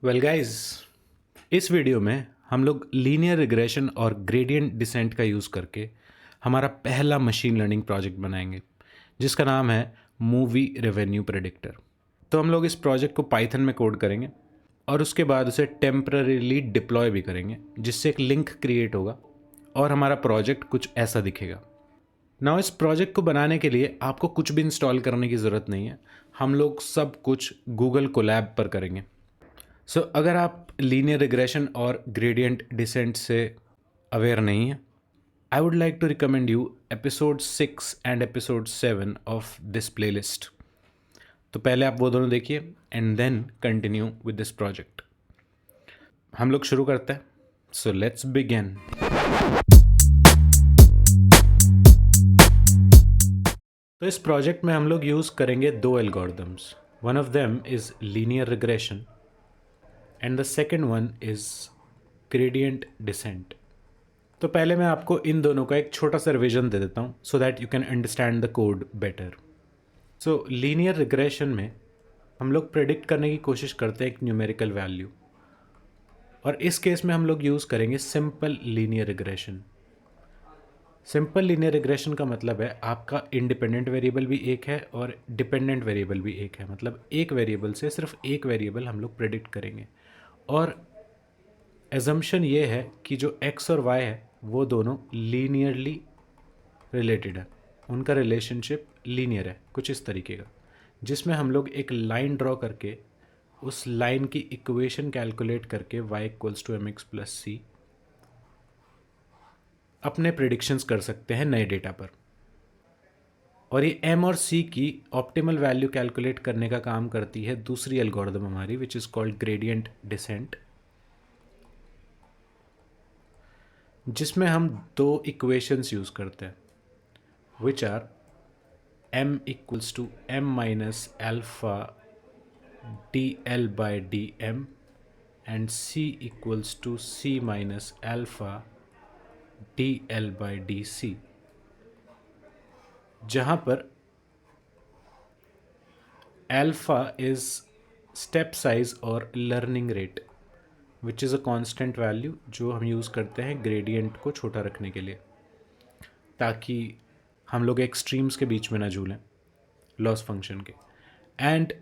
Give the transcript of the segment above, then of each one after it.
Well guys, इस video में हम लोग लीनियर रिग्रेशन और ग्रेडियंट डिसेंट का यूज़ करके हमारा पहला मशीन लर्निंग प्रोजेक्ट बनाएंगे जिसका नाम है मूवी रेवेन्यू प्रेडिक्टर। तो हम लोग इस प्रोजेक्ट को पाइथन में कोड करेंगे और उसके बाद उसे टेम्पररीली डिप्लॉय भी करेंगे, जिससे एक लिंक क्रिएट होगा और हमारा प्रोजेक्ट कुछ ऐसा दिखेगा। नाउ इस प्रोजेक्ट को बनाने के लिए आपको कुछ भी इंस्टॉल करने की ज़रूरत नहीं है। हम लोग सब कुछ गूगल कोलैब पर करेंगे। अगर आप लीनियर रिग्रेशन और ग्रेडियंट डिसेंट से अवेयर नहीं है, I would like to recommend you episode 6 and episode 7 of this playlist. तो पहले आप वो दोनों देखिए and then continue with this project. हम लोग शुरू करते हैं। So let's begin. तो इस प्रोजेक्ट में हम लोग यूज़ करेंगे दो algorithms. One of them is linear regression and the second one is gradient decent. तो पहले मैं आपको इन दोनों का एक छोटा सा रिवीजन दे देता हूँ so that you can understand the code better. So linear regression में हम लोग प्रेडिक्ट करने की कोशिश करते हैं एक न्यूमेरिकल वैल्यू, और इस केस में हम लोग यूज़ करेंगे simple linear regression. Simple linear regression का मतलब है आपका इंडिपेंडेंट वेरिएबल भी एक है और डिपेंडेंट वेरिएबल भी एक है। मतलब एक वेरिएबल से सिर्फ एक वेरिएबल हम लोग प्रेडिक्ट करेंगे, और एजम्पशन ये है कि जो x और y है वो दोनों लीनियरली रिलेटेड है। उनका रिलेशनशिप लीनियर है कुछ इस तरीके का, जिसमें हम लोग एक लाइन ड्रॉ करके उस लाइन की इक्वेशन कैलकुलेट करके y equals to mx plus C अपने प्रिडिक्शंस कर सकते हैं नए डेटा पर। और ये m और c की ऑप्टिमल वैल्यू कैलकुलेट करने का काम करती है दूसरी एल्गोरिथम हमारी, which is called gradient descent, जिसमें हम दो इक्वेशंस यूज़ करते हैं which are m equals to m minus alpha d L by d m and c equals to c minus alpha d L by D c, जहाँ पर alpha is step size और learning rate which is a constant value जो हम use करते हैं gradient को छोटा रखने के लिए, ताकि हम लोग एक्सट्रीम्स के बीच में ना झूलें लॉस फंक्शन के। And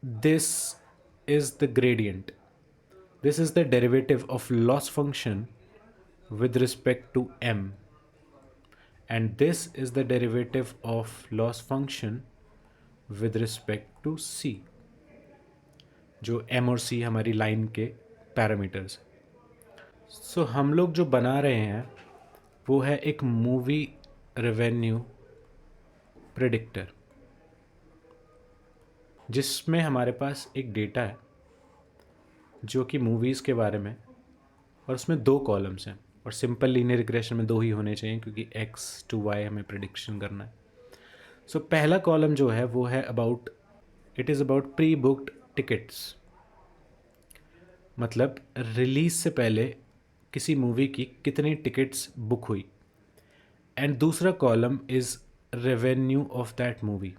this is the gradient, this is the derivative of loss function with respect to m, and this is the derivative of loss function with respect to c, जो m और c हमारी line के parameters. सो हम लोग जो बना रहे हैं वो है एक मूवी रेवेन्यू प्रिडिक्टर, जिसमें हमारे पास एक डेटा है जो कि मूवीज़ के बारे में, और उसमें दो कॉलम्स हैं। और सिंपल लीनियर रिग्रेशन में दो ही होने चाहिए क्योंकि x टू y हमें प्रिडिक्शन करना है। सो पहला कॉलम जो है वो है about, it is about pre booked tickets, मतलब रिलीज से पहले किसी मूवी की कितनी टिकट्स बुक हुई। एंड दूसरा column is revenue of that movie,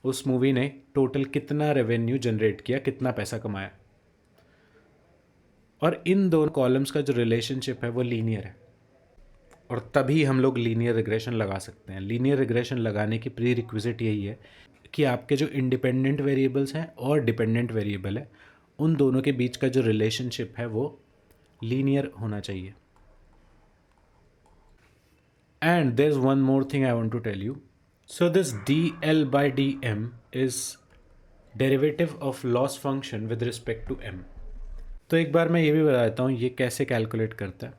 उस मूवी ने टोटल कितना रेवेन्यू जनरेट किया, कितना पैसा कमाया। और इन दोनों कॉलम्स का जो रिलेशनशिप है वो लीनियर है, और तभी हम लोग लीनियर रिग्रेशन लगा सकते हैं। लीनियर रिग्रेशन लगाने की प्री रिक्विजिट यही है कि आपके जो इंडिपेंडेंट वेरिएबल्स हैं और डिपेंडेंट वेरिएबल है उन दोनों के बीच का जो रिलेशनशिप है वो लीनियर होना चाहिए। And there is one more thing I want to tell you. So this d L by d m is derivative of loss function with respect to m. तो एक बार मैं ये भी बता देता हूँ ये कैसे कैलकुलेट करता है।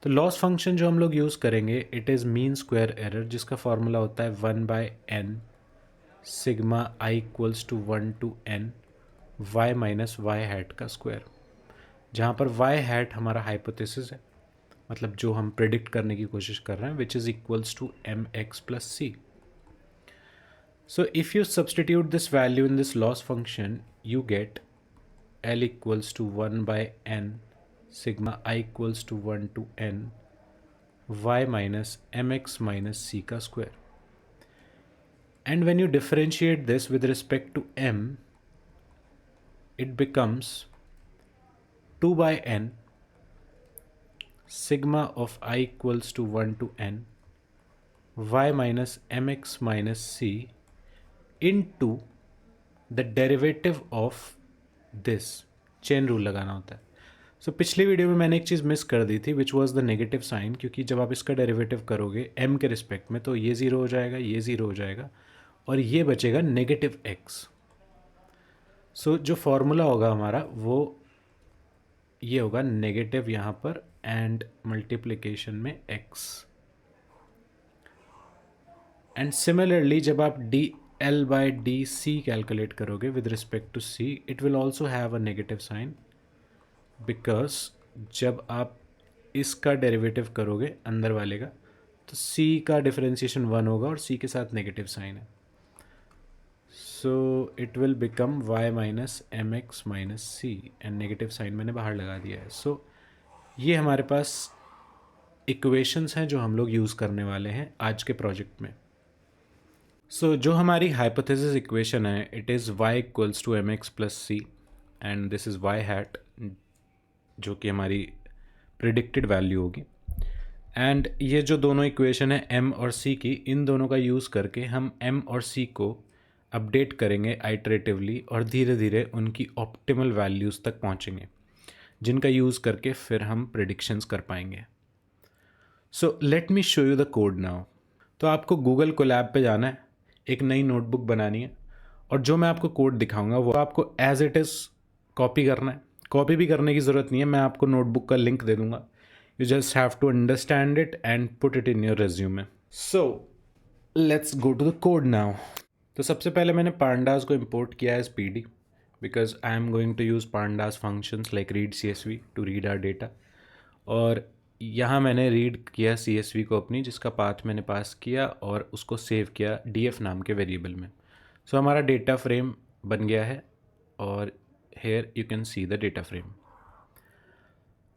तो लॉस फंक्शन जो हम लोग यूज़ करेंगे it is mean square error, जिसका फॉर्मूला होता है 1/n sigma i equals to 1 to n y minus Y hat का स्क्वायर, जहाँ पर y हैट हमारा हाइपोथेसिस है, मतलब जो हम प्रिडिक्ट करने की कोशिश कर रहे हैं, which is equals to mx plus C. So if you substitute this value in this loss function you get l equals to 1/n sigma i equals to 1 to n y minus mx minus C का square. And when you differentiate this with respect to m, it becomes 2 by n sigma of I equals to 1 to n y minus mx minus c into the derivative of this. Chain rule लगाना होता है। सो पिछली video में मैंने एक चीज़ miss कर दी थी which was the negative sign, क्योंकि जब आप इसका डेरिवेटिव करोगे m के रिस्पेक्ट में तो ये ज़ीरो हो जाएगा, ये ज़ीरो हो जाएगा और ये बचेगा नेगेटिव x। सो जो फॉर्मूला होगा हमारा वो ये होगा नेगेटिव यहाँ पर एंड मल्टीप्लिकेशन में x। एंड सिमिलरली जब आप D L by D C calculate करोगे with respect to C, it will also have a negative sign, because जब आप इसका डेरिवेटिव करोगे अंदर वाले का तो सी का डिफरेंशिएशन 1 होगा और सी के साथ नेगेटिव साइन है। So it will become y minus m x minus c and negative sign मैंने बाहर लगा दिया है। सो ये हमारे पास इक्वेशंस हैं जो हम लोग यूज़ करने वाले हैं आज के प्रोजेक्ट में। सो जो हमारी हाइपोथेसिस इक्वेशन है it is y equals to m x plus c and this is y hat, जो कि हमारी प्रिडिक्टेड वैल्यू होगी। एंड ये जो दोनों इक्वेशन है m और c की, इन दोनों का यूज़ करके हम m और c को अपडेट करेंगे आइटरेटिवली और धीरे धीरे उनकी ऑप्टिमल वैल्यूज़ तक पहुँचेंगे, जिनका यूज़ करके फिर हम प्रिडिक्शंस कर पाएंगे। So let me show you the code now. तो आपको गूगल कोलैब पे जाना है, एक नई नोटबुक बनानी है और जो मैं आपको कोड दिखाऊंगा वो आपको एज इट इज़ कॉपी करना है। कॉपी भी करने की ज़रूरत नहीं है, मैं आपको नोटबुक का लिंक दे दूंगा। You just have to understand it and put it in your resume. So let's go to the code now. तो सबसे पहले मैंने पांडास को इम्पोर्ट किया as p d, because I am going to use pandas functions like read CSV to read our data. और यहाँ मैंने read किया CSV को अपनी, जिसका पाथ मैंने पास किया और उसको सेव किया df नाम के वेरिएबल में। सो हमारा डेटा फ्रेम बन गया है और here you can see the data frame.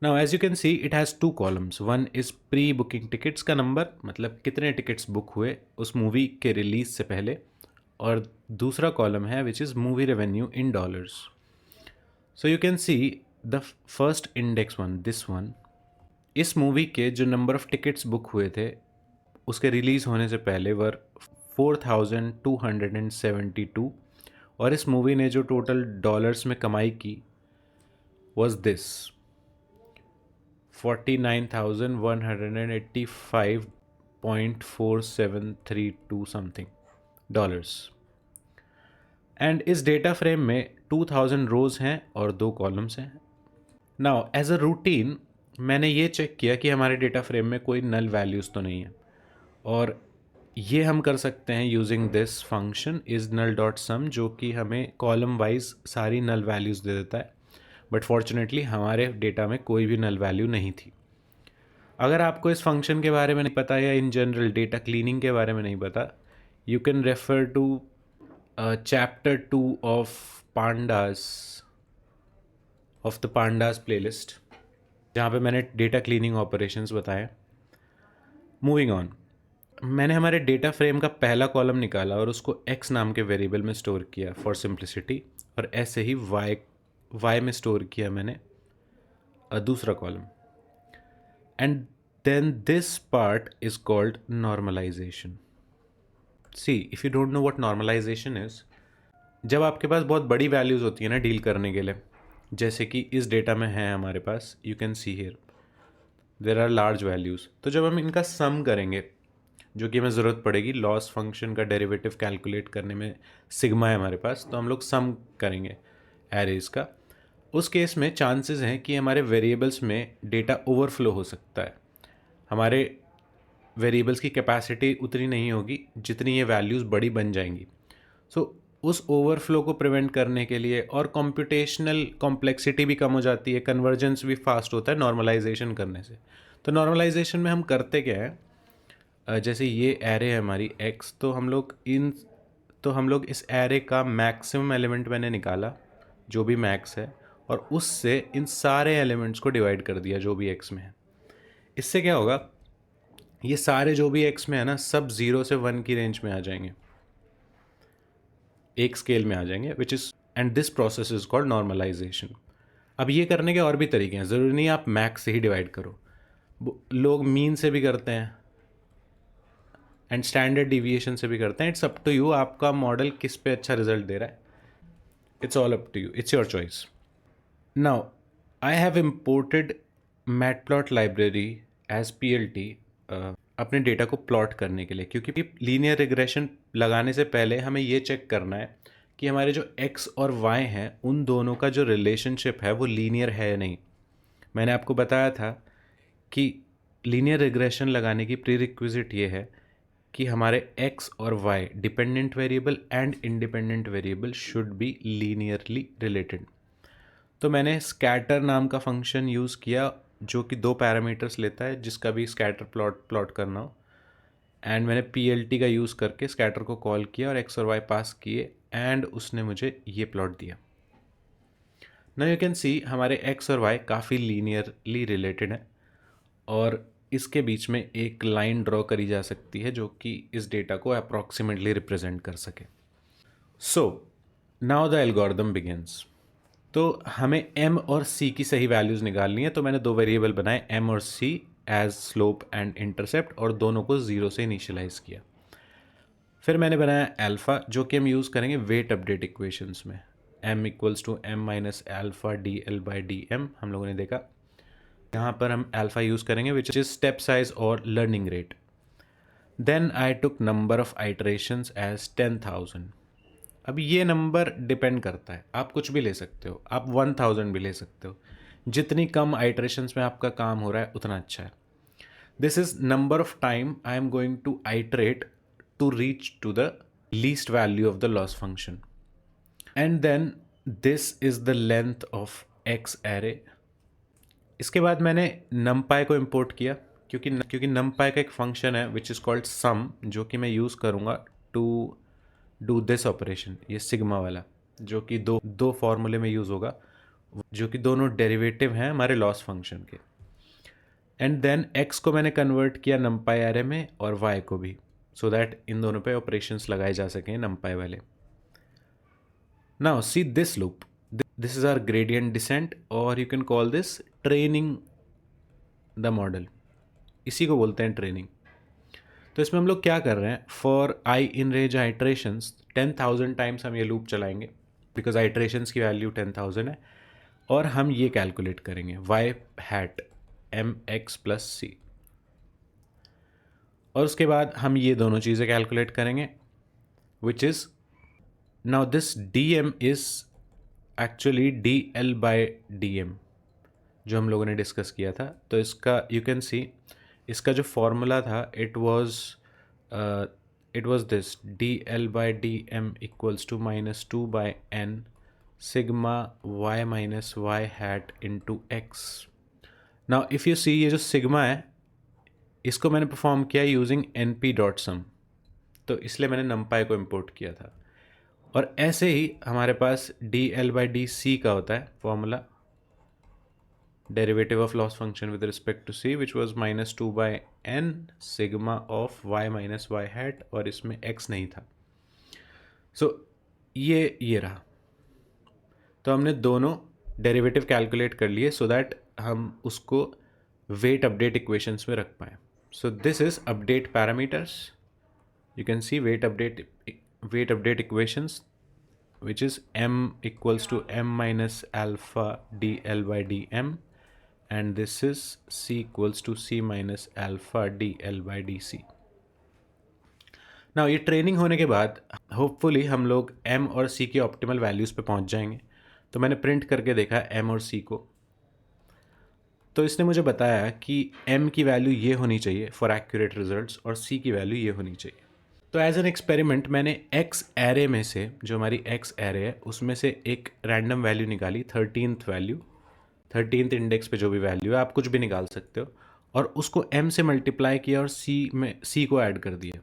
Now as you can see it has 2 columns. One is pre booking tickets का नंबर, मतलब कितने टिकट्स बुक हुए उस मूवी के रिलीज से पहले, और दूसरा कॉलम है which is movie revenue in dollars. So you can see the first index one, this one, इस मूवी के जो नंबर ऑफ़ टिकट्स बुक हुए थे उसके रिलीज़ होने से पहले वर 4272 और इस मूवी ने जो टोटल डॉलर्स में कमाई की was this 49,185.4732 something dollars. And इस डेटा फ्रेम में 2000 रोज़ हैं और 2 कॉलम्स हैं। नाउ एज अ रूटीन मैंने ये चेक किया कि हमारे डेटा फ्रेम में कोई नल वैल्यूज़ तो नहीं है, और ये हम कर सकते हैं using this function is null dot sum, जो कि हमें कॉलम वाइज सारी नल वैल्यूज़ दे देता है। बट फॉर्चुनेटली हमारे डेटा में कोई भी नल वैल्यू नहीं थी। अगर आपको इस फंक्शन के बारे में नहीं पता या इन जनरल डेटा क्लीनिंग के बारे में नहीं पता, you can refer to chapter 2 of pandas of the pandas playlist, जहाँ पे मैंने डेटा क्लीनिंग ऑपरेशंस बताए। मूविंग ऑन, मैंने हमारे डेटा फ्रेम का पहला कॉलम निकाला और उसको x नाम के वेरिएबल में स्टोर किया फॉर सिंप्लिसिटी, और ऐसे ही y में स्टोर किया मैंने दूसरा column. And then this part is called normalisation. See if you don't know what normalisation is, जब आपके पास बहुत बड़ी वैल्यूज़ होती है ना डील करने के लिए, जैसे कि इस डेटा में है हमारे पास, you can see here there are large values, तो जब हम इनका सम करेंगे, जो कि हमें ज़रूरत पड़ेगी लॉस फंक्शन का डेरिवेटिव कैलकुलेट करने में, सिग्मा है हमारे पास, तो हम लोग सम करेंगे एरेज का। उस केस में चांसेस हैं कि हमारे वेरिएबल्स में डेटा ओवरफ्लो हो सकता है। हमारे वेरिएबल्स की कैपेसिटी उतनी नहीं होगी जितनी ये वैल्यूज़ बड़ी बन जाएंगी। सो उस ओवरफ्लो को प्रिवेंट करने के लिए, और कंप्यूटेशनल कॉम्प्लेक्सिटी भी कम हो जाती है, कन्वर्जेंस भी फास्ट होता है नॉर्मलाइजेशन करने से। तो नॉर्मलाइजेशन में हम करते क्या है, जैसे ये एरे है हमारी x, तो हम लोग इस एरे का मैक्सिमम एलिमेंट मैंने निकाला जो भी मैक्स है, और उससे इन सारे एलिमेंट्स को डिवाइड कर दिया जो भी x में है। इससे क्या होगा, ये सारे जो भी x में है ना, सब 0 से 1 की रेंज में आ जाएंगे, एक स्केल में आ जाएंगे, which is and this process is called normalisation. अब ये करने के और भी तरीके हैं, ज़रूरी नहीं आप मैक्स से ही डिवाइड करो, लोग मीन से भी करते हैं एंड स्टैंडर्ड डिविएशन से भी करते हैं। इट्स अप टू यू, आपका मॉडल किस पे अच्छा रिजल्ट दे रहा है। It's all up to you, it's your choice. Now I have imported matplot library as PLT अपने डेटा को प्लॉट करने के लिए, क्योंकि लीनियर रिग्रेशन लगाने से पहले हमें ये चेक करना है कि हमारे जो x और y हैं उन दोनों का जो रिलेशनशिप है वो लीनियर है या नहीं। मैंने आपको बताया था कि लीनियर रिग्रेशन लगाने की प्रीरिक्विजिट ये है कि हमारे x और y dependent variable and independent variable should be linearly related. तो मैंने स्कैटर नाम का फंक्शन यूज़ किया जो कि 2 पैरामीटर्स लेता है, जिसका भी स्कैटर प्लॉट करना हो, एंड मैंने PLT का यूज़ करके स्कैटर को कॉल किया और x और y पास किए एंड उसने मुझे ये प्लॉट दिया। नाउ यू कैन सी हमारे x और y काफ़ी लीनियरली रिलेटेड हैं और इसके बीच में एक लाइन ड्रॉ करी जा सकती है जो कि इस डेटा को अप्रॉक्सीमेटली रिप्रेजेंट कर सके। So now the algorithm begins. तो हमें m और c की सही वैल्यूज़ निकालनी है, तो मैंने 2 वेरिएबल बनाए m और c as slope and intercept और दोनों को 0 से इनिशियलाइज किया। फिर मैंने बनाया अल्फ़ा जो कि हम यूज़ करेंगे वेट अपडेट इक्वेशंस में, m equals to m minus alpha dl/dm हम लोगों ने देखा। यहाँ पर हम अल्फ़ा यूज़ करेंगे विच इज़ स्टेप साइज और learning rate. Then I took number of iterations as 10,000। अब ये नंबर डिपेंड करता है, आप कुछ भी ले सकते हो, आप 1000 भी ले सकते हो, जितनी कम आइटरेशंस में आपका काम हो रहा है उतना अच्छा है। This is number of time I am going to iterate to reach to the least value of the loss function, and then this is the length of x array. इसके बाद मैंने numpy को इम्पोर्ट किया क्योंकि numpy का एक function है विच is called सम, जो कि मैं यूज़ करूँगा टू डू दिस ऑपरेशन, ये सिग्मा वाला जो कि दो फॉर्मूले में यूज़ होगा, जो कि दोनों डेरिवेटिव हैं हमारे लॉस फंक्शन के। एंड देन x को मैंने कन्वर्ट किया numpy एरे में और y को भी, सो दैट इन दोनों पे ऑपरेशंस लगाए जा सकें numpy वाले। Now see this loop, this is our gradient descent और you can call this training the model, इसी को बोलते हैं ट्रेनिंग। तो इसमें हम लोग क्या कर रहे हैं, for I in range iterations 10,000 times हम ये लूप चलाएंगे बिकॉज आइट्रेशंस की वैल्यू 10,000 है, और हम ये कैलकुलेट करेंगे y hat mx plus c, और उसके बाद हम ये दोनों चीज़ें कैलकुलेट करेंगे which is now this dm is actually dl/dm जो हम लोगों ने डिस्कस किया था। तो इसका यू कैन सी इसका जो फॉर्मूला था it was this dl/dm equals to -2/n sigma y minus Y hat into X. Now if you see ये जो सिग्मा है इसको मैंने परफॉर्म किया यूजिंग np.sum, तो इसलिए मैंने numpy को इम्पोर्ट किया था। और ऐसे ही हमारे पास dl/dc का होता है formula, derivative of loss function with respect to c which was -2/n sigma of y minus Y hat, और इसमें x नहीं था। सो ये रहा। तो हमने दोनों डेरिवेटिव कैलकुलेट कर लिए सो दैट हम उसको वेट अपडेट इक्वेशंस में रख पाएँ। So this is update parameters, you can C wait update equations which is m equals to m minus alpha dl/dm and this is c equals to c minus alpha dl/dc। Now ये training होने के बाद hopefully हम लोग m और c की optimal values पे पहुंच जाएंगे। तो मैंने प्रिंट करके देखा m और c को, तो इसने मुझे बताया कि m की वैल्यू ये होनी चाहिए फॉर एक्यूरेट रिजल्ट्स और c की वैल्यू ये होनी चाहिए। तो एज एन एक्सपेरिमेंट मैंने x एरे में से, जो हमारी x एरे है उसमें से एक रैंडम वैल्यू निकाली, 13th वैल्यू, 13th इंडेक्स पे जो भी वैल्यू है आप कुछ भी निकाल सकते हो, और उसको m से मल्टीप्लाई किया और c को ऐड कर दिया।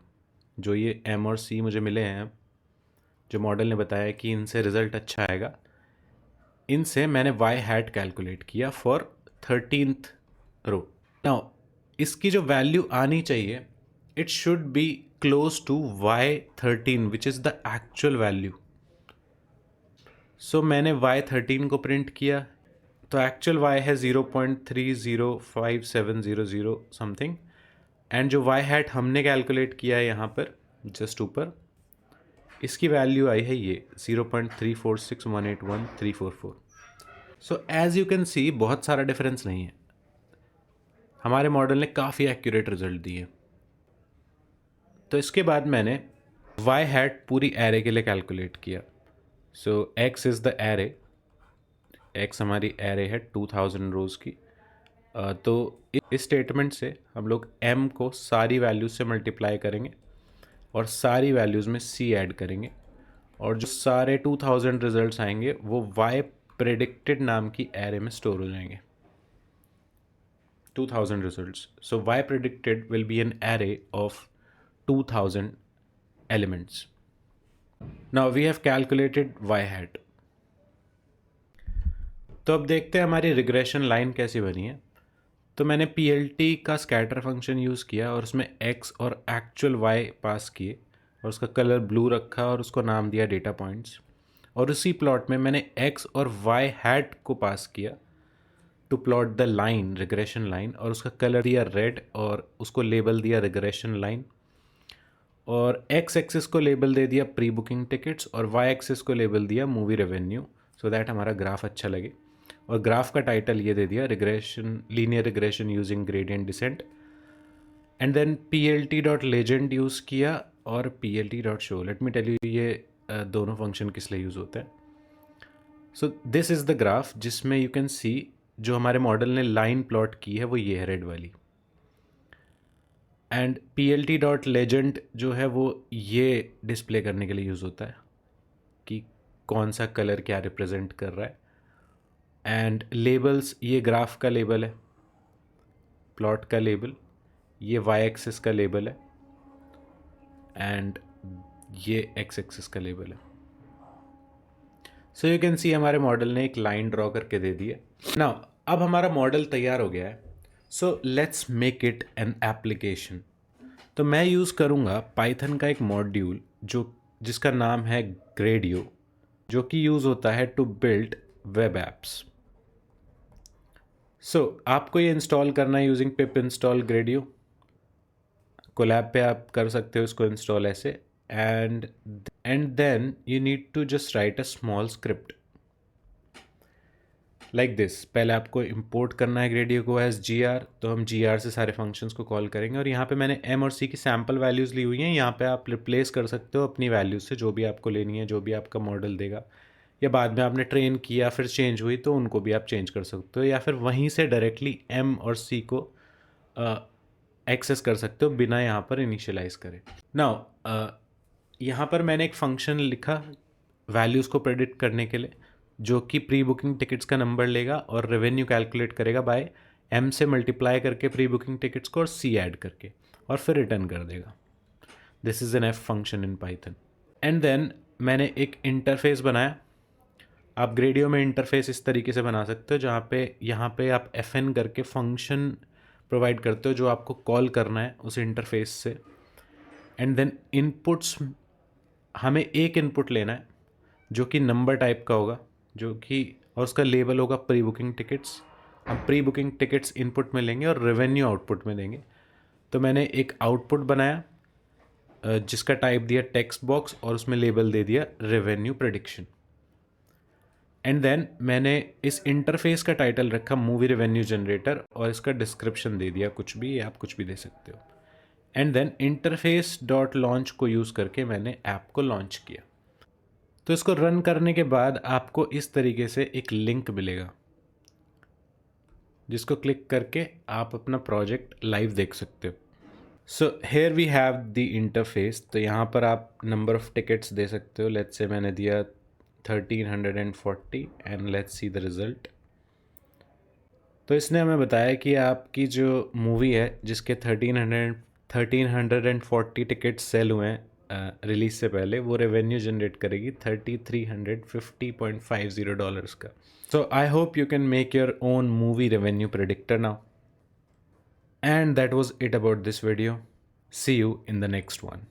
जो ये m और c मुझे मिले हैं, जो मॉडल ने बताया कि इनसे रिजल्ट अच्छा आएगा, इनसे मैंने y हैट कैलकुलेट किया फॉर 13th रो। नाउ इसकी जो वैल्यू आनी चाहिए it should be close to y13 which is the actual value. सो मैंने Y13 को प्रिंट किया, तो एक्चुअल Y है 0.305700 समथिंग, एंड जो Y हैट हमने कैलकुलेट किया है यहाँ पर जस्ट ऊपर, इसकी वैल्यू आई है ये 0.346181,344। So as you can see बहुत सारा डिफरेंस नहीं है, हमारे मॉडल ने काफ़ी एक्यूरेट रिजल्ट दिए। तो इसके बाद मैंने वाई हैट पूरी एरे के लिए कैलकुलेट किया। So X is the array, X हमारी एरे है 2000 रोज़ की। तो इस स्टेटमेंट से हम लोग m को सारी वैल्यूज़ से मल्टीप्लाई करेंगे और सारी वैल्यूज़ में c ऐड करेंगे, और जो सारे 2000 रिजल्ट्स आएंगे वो y प्रेडिक्टेड नाम की एरे में स्टोर हो जाएंगे। 2000 results. So y predicted will be an array of 2000 elements. Now we have calculated y hat. तो अब देखते हैं हमारी रिग्रेशन लाइन कैसी बनी है। तो मैंने PLT का स्कैटर फंक्शन यूज़ किया और उसमें x और एक्चुअल y पास किए और उसका कलर ब्लू रखा और उसको नाम दिया डेटा पॉइंट्स, और उसी प्लॉट में मैंने x और y हैट को पास किया to plot the line, regression line, और उसका कलर दिया रेड और उसको लेबल दिया रिग्रेशन लाइन, और एक्स एक्सिस को लेबल दे दिया प्री बुकिंग टिकट्स और वाई एक्सिस को लेबल दिया मूवी रेवेन्यू, सो दैट हमारा ग्राफ अच्छा लगे। और ग्राफ का टाइटल ये दे दिया regression, linear regression using gradient descent. And then plt.legend use किया और plt.show। Let me tell you ये दोनों फंक्शन किस लिए यूज़ होते हैं। So this is the graph जिसमें यू कैन सी जो हमारे मॉडल ने लाइन प्लॉट की है वो ये है रेड वाली, एंड plt.legend जो है वो ये डिस्प्ले करने के लिए यूज़ होता है कि कौन सा कलर क्या रिप्रेजेंट कर रहा है। एंड लेबल्स, ये ग्राफ का लेबल है, प्लॉट का लेबल, ये y एक्सिस का लेबल है, एंड ये x एक्सिस का लेबल है। सो यू कैन सी हमारे मॉडल ने एक लाइन ड्रॉ करके दे दी है। नाउ अब हमारा मॉडल तैयार हो गया है, so let's make it an application. तो मैं यूज़ करूँगा पाइथन का एक मॉड्यूल जिसका नाम है ग्रेडियो, जो कि यूज़ होता है to build web apps. So आपको ये इंस्टॉल करना है using pip install Gradio. Colab पे आप कर सकते हो इसको इंस्टॉल ऐसे, and then you need to just write a small script like this. पहले आपको इंपोर्ट करना है ग्रेडियो को एज GR, तो हम GR से सारे फंक्शंस को कॉल करेंगे, और यहाँ पे मैंने m और c की सैम्पल वैल्यूज़ ली हुई हैं। यहाँ पे आप रिप्लेस कर सकते हो अपनी वैल्यूज़ से, जो भी आपको लेनी है, जो भी आपका मॉडल देगा, या बाद में आपने ट्रेन किया फिर चेंज हुई तो उनको भी आप चेंज कर सकते हो, या फिर वहीं से डायरेक्टली m और c को एक्सेस कर सकते हो बिना यहाँ पर इनिशियलाइज करे। नाउ यहाँ पर मैंने एक फंक्शन लिखा वैल्यूज़ को प्रेडिक्ट करने के लिए, जो कि प्री बुकिंग टिकट्स का नंबर लेगा और रेवेन्यू कैलकुलेट करेगा बाय m से मल्टीप्लाई करके प्री बुकिंग टिकट्स को और c ऐड करके, और फिर रिटर्न कर देगा। This is an f function in Python. And then मैंने एक इंटरफेस बनाया। आप ग्रेडियो में इंटरफेस इस तरीके से बना सकते हो जहाँ पे यहाँ पे आप fn करके फंक्शन प्रोवाइड करते हो जो आपको कॉल करना है उस इंटरफेस से। एंड देन इनपुट्स, हमें एक इनपुट लेना है जो कि नंबर टाइप का होगा, जो कि, और उसका लेबल होगा प्री बुकिंग टिकट्स। हम प्री बुकिंग टिकट्स इनपुट में लेंगे और रेवेन्यू आउटपुट में देंगे। तो मैंने एक आउटपुट बनाया जिसका टाइप दिया टेक्स्ट बॉक्स और उसमें लेबल दे दिया रेवेन्यू प्रेडिक्शन। एंड देन मैंने इस इंटरफेस का टाइटल रखा मूवी रेवेन्यू जनरेटर, और इसका डिस्क्रिप्शन दे दिया कुछ भी, आप कुछ भी दे सकते हो। And then interface dot launch को यूज़ करके मैंने ऐप को लॉन्च किया। तो इसको रन करने के बाद आपको इस तरीके से एक लिंक मिलेगा जिसको क्लिक करके आप अपना प्रोजेक्ट लाइव देख सकते हो। So here we have the interface. तो यहाँ पर आप नंबर ऑफ़ टिकट्स दे सकते हो। लेट्स से मैंने दिया 1340 and let's see the result. तो इसने हमें बताया कि आपकी जो मूवी है जिसके 1340 टिकट्स सेल हुए हैं रिलीज से पहले, वो रेवेन्यू जनरेट करेगी $3350.50 का। So I hope you can make your own movie revenue predictor now. And that was it about this video. See you in the next one.